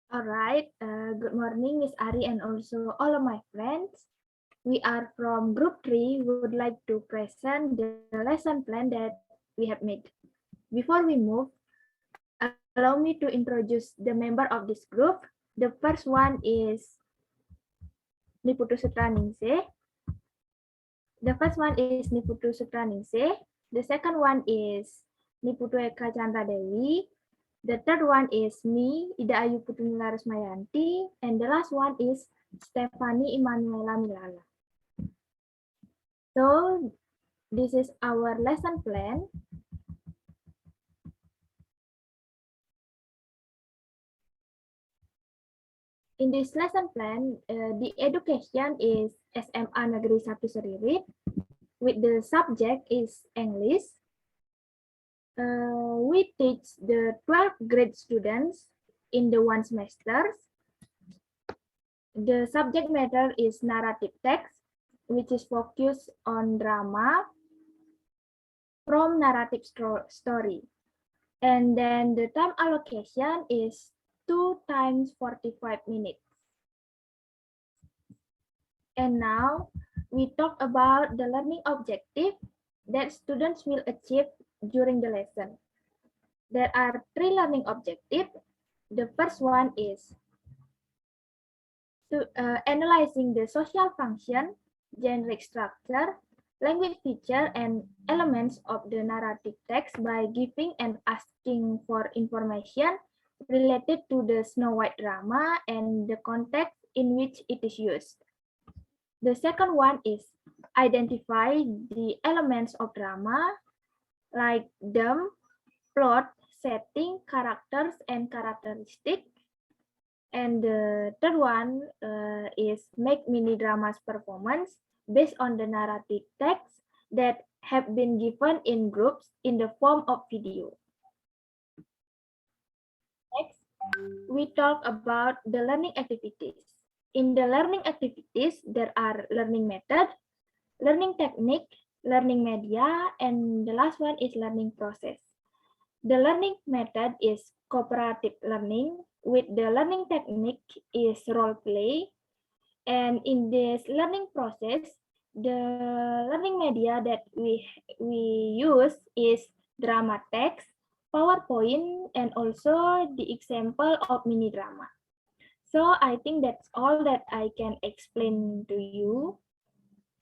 All right. Good morning, Miss Ari, and also all of my friends. We are from Group 3. We would like to present the lesson plan that we have made. Before we move, allow me to introduce the member of this group. The first one is Niputu Sutraningsih. The first one is Niputu Sutraningsih. The second one is Niputu Eka Chandra Dewi. The third one is me, Ida Ayu Putunila Rusmayanti. And the last one is Stephanie Emanuela Milala. So this is our lesson plan. In this lesson plan, the education is SMA Negeri 1 Seririt, with the subject is English. We teach the 12th grade students in the one semester. The subject matter is narrative text, which is focused on drama from narrative story. And then the time allocation is 2 times 45 minutes. And now we talk about the learning objective that students will achieve during the lesson. There are 3 learning objectives. The first one is to analyzing the social function, generic structure, language feature, and elements of the narrative text by giving and asking for information related to the Snow White drama and the context in which it is used. The second one is identify the elements of drama like theme, plot, setting, characters, and characteristic. And the third one is make mini dramas performance based on the narrative text that have been given in groups in the form of video. Next, we talk about the learning activities. In the learning activities, there are learning method, learning technique, learning media, and the last one is learning process. The learning method is cooperative learning, with the learning technique is role play, and in this learning process, the learning media that we use is drama text, PowerPoint, and also the example of mini drama. So I think that's all that I can explain to you.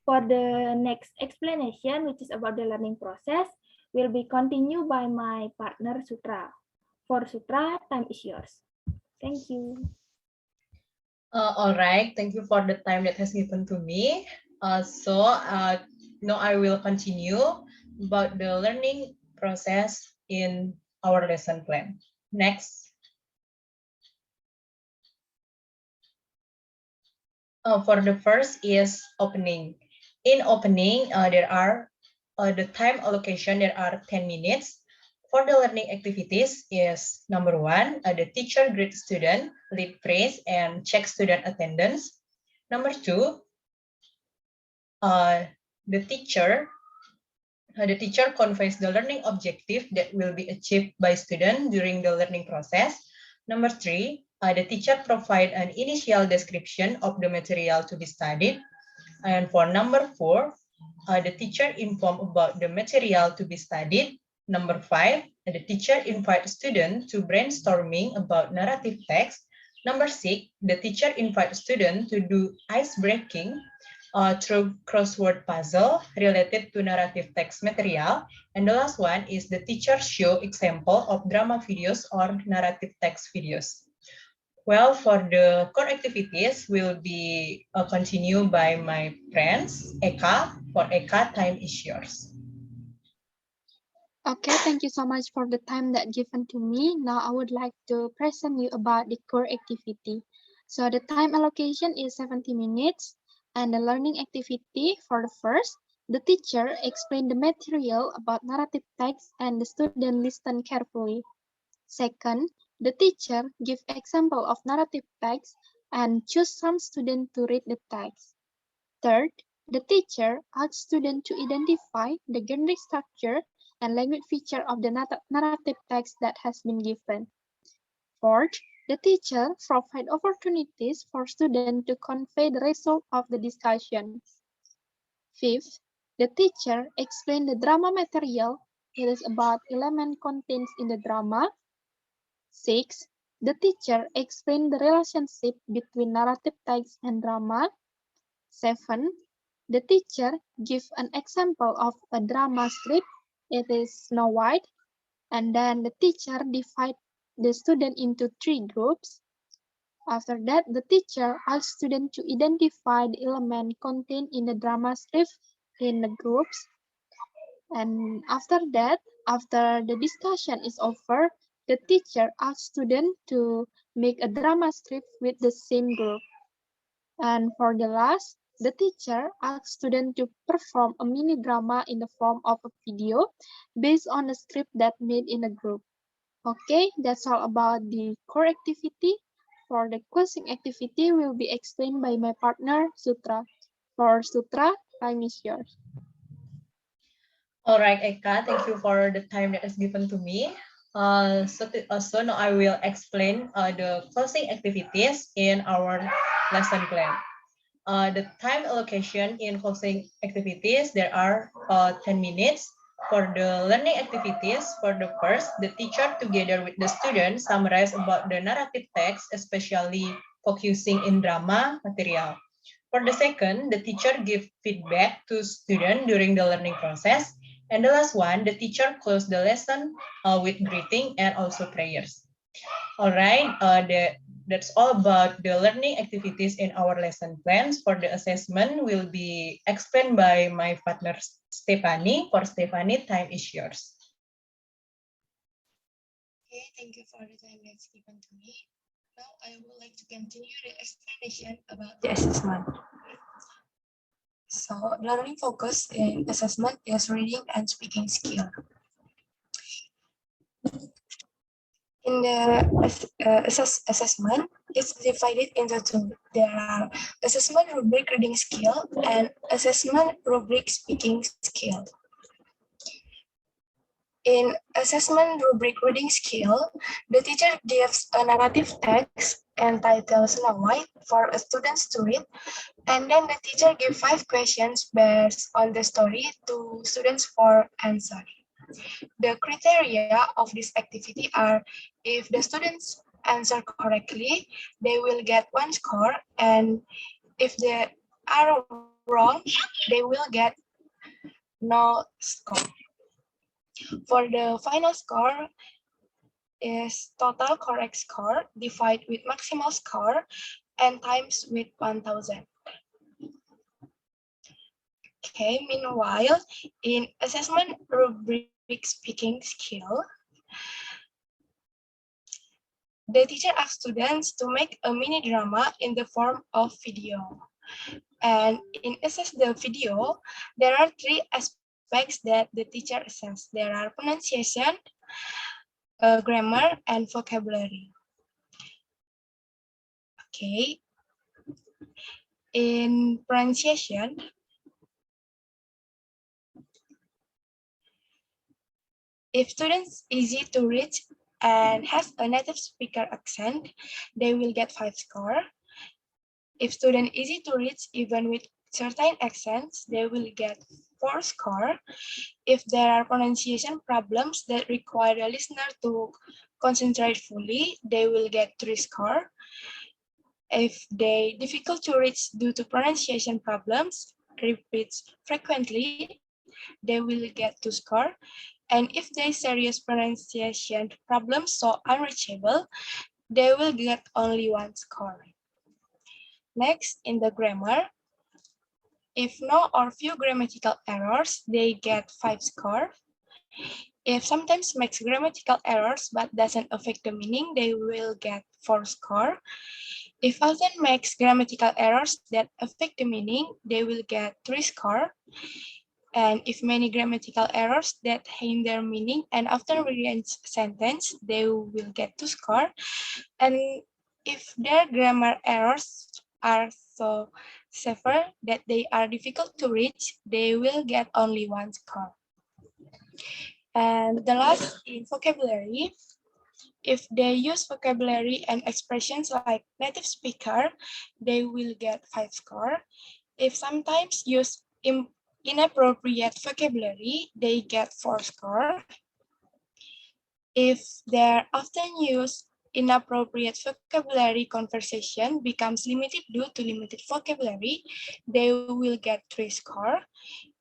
For the next explanation, which is about the learning process, will be continued by my partner Sutra. For Sutra, time is yours. Thank you. All right, thank you for the time that has given to me. Now I will continue about the learning process in our lesson plan. Next. For the first is opening. In opening, there are the time allocation, there are 10 minutes. For the learning activities is number 1, the teacher greet student, lead praise, and check student attendance. Number 2, the teacher conveys the learning objective that will be achieved by student during the learning process. Number 3, the teacher provide an initial description of the material to be studied. And for number 4, the teacher inform about the material to be studied. Number 5, the teacher invite student to brainstorming about narrative text. Number 6, the teacher invite student to do ice breaking through crossword puzzle related to narrative text material. And the last one is the teacher show example of drama videos or narrative text videos. Well, for the core activities will be continued by my friends, Eka. For Eka, time is yours. Okay, thank you so much for the time that given to me. Now I would like to present you about the core activity. So the time allocation is 70 minutes and the learning activity for the first, the teacher explain the material about narrative text and the student listen carefully. Second, the teacher give example of narrative text and choose some student to read the text. Third, the teacher asks students to identify the generic structure and language feature of the narrative text that has been given. Fourth, The teacher provides opportunities for students to convey the result of the discussion. Fifth, the teacher explains the drama material. It is about element contained in the drama. Six, the teacher explains the relationship between narrative text and drama. Seven, the teacher gives an example of a drama script. It is Snow White. And then the teacher divides the student into 3 groups. After that, the teacher asks students to identify the element contained in the drama script in the groups. And after that, after the discussion is over, the teacher asks students to make a drama script with the same group. And for the last, the teacher asks students to perform a mini drama in the form of a video based on the script that made in a group. Okay, that's all about the core activity. For the quizzing activity will be explained by my partner, Sutra. For Sutra, time is yours. All right, Eka, thank you for the time that is given to me. So now I will explain the closing activities in our lesson plan. The time allocation in closing activities, there are 10 minutes. For the learning activities, for the first, the teacher together with the student summarize about the narrative text, especially focusing in drama material. For the second, the teacher give feedback to student during the learning process. And the last one, the teacher close the lesson with greeting and also prayers. All right, that's all about the learning activities in our lesson plans. For the assessment will be explained by my partner Stephanie. For Stephanie, time is yours. Okay, thank you for the time that's given to me. Now I would like to continue the explanation about the assessment. So, learning focus in assessment is reading and speaking skill. In the assessment, it's divided into two. There are assessment rubric reading skill and assessment rubric speaking skill. In assessment rubric reading skill, the teacher gives a narrative text entitled Snow White for students to read, and then the teacher gives 5 questions based on the story to students for answer. The criteria of this activity are if the students answer correctly, they will get 1 score, and if they are wrong, they will get no score. For the final score is total correct score divided with maximal score and times with 1000. Okay, meanwhile, in assessment rubric speaking skill, the teacher asks students to make a mini drama in the form of video. And in assess the video, there are 3 aspects that the teacher assesses. There are pronunciation, grammar, and vocabulary. Okay. In pronunciation, if students easy to read and has a native speaker accent, they will get 5 score. If student easy to read even with certain accents, they will get 4 score. If there are pronunciation problems that require the listener to concentrate fully, they will get 3 score. If they difficult to reach due to pronunciation problems, repeats frequently, they will get 2 score. And if they serious pronunciation problems so unreachable, they will get only 1 score. Next, in the grammar, if no or few grammatical errors, they get 5 score. If sometimes makes grammatical errors but doesn't affect the meaning, they will get 4 score. If often makes grammatical errors that affect the meaning, they will get 3 score. And if many grammatical errors that hinder meaning and often rearrange sentence, they will get 2 score. And if their grammar errors are so severe that they are difficult to reach, they will get only 1 score. And the last in vocabulary, If they use vocabulary and expressions like native speaker, they will get 5 score. If sometimes use inappropriate vocabulary, they get 4 score. If they often use inappropriate vocabulary, conversation becomes limited due to limited vocabulary, they will get 3 score.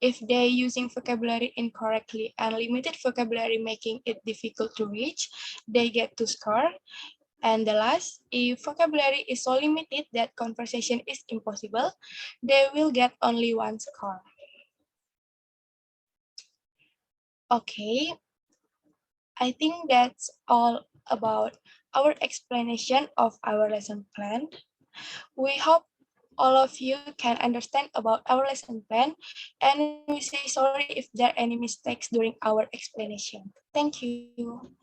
If they're using vocabulary incorrectly and limited vocabulary making it difficult to reach, they get 2 score. And the last, if vocabulary is so limited that conversation is impossible, they will get only 1 score. Okay, I think that's all about our explanation of our lesson plan. We hope all of you can understand about our lesson plan, and we say sorry if there are any mistakes during our explanation. Thank you.